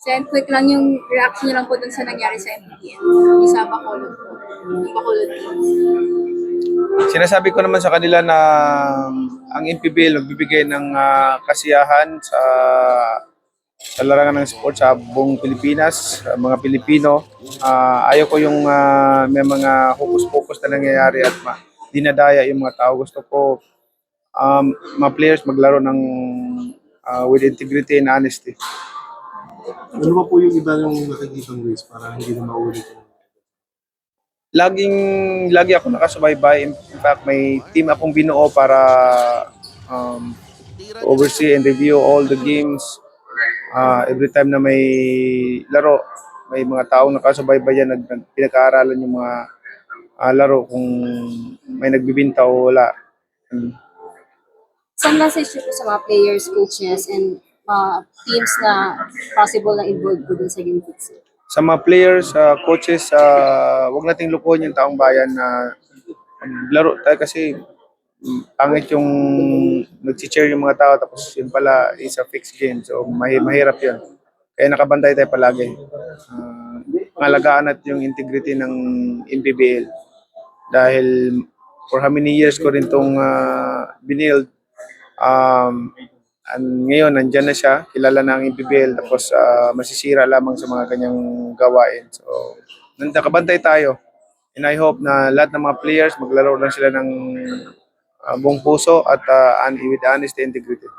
Sen, quick lang yung reaction niyo lang po dun sa nangyari sa MPBL. Isa Bacolod po. Yung Bacolod team. Sinasabi ko naman sa kanila na ang MPBL nagbibigay ng kasiyahan sa larangan ng sport sa buong Pilipinas, sa mga Pilipino. Ayaw ko yung may mga hokus-pokus na nangyayari at dinadaya yung mga tao. Gusto ko mga players maglaro ng with integrity and honesty. Ano ba po yung iba yung nakikitang ways para hindi na maulit yung Lagi ako nakasubaybay. In fact, may team akong binuo para to oversee and review all the games. Every time na may laro, may mga taong nakasubaybay yan, pinag-aaralan yung mga laro kung may nagbibinta o wala. Some message niyo po sa mga players, coaches, and teams na possible na involved po dun sa game fixing? Sa mga players, coaches, wag nating lukuhin yung taong bayan na laro tayo kasi pangit yung nag-cheer yung mga tao tapos yun pala is a fixed game. So mahirap yun. Kaya nakabantay tayo palagi. Pangalagaan natin yung integrity ng MPBL dahil for how many years ko rin itong binild. Ngayon, nandyan na siya, kilala na ang MPBL, tapos masisira lamang sa mga kanyang gawain. So, nakabantay tayo. And I hope na lahat ng mga players, maglaro lang sila ng buong puso at with honesty and integrity.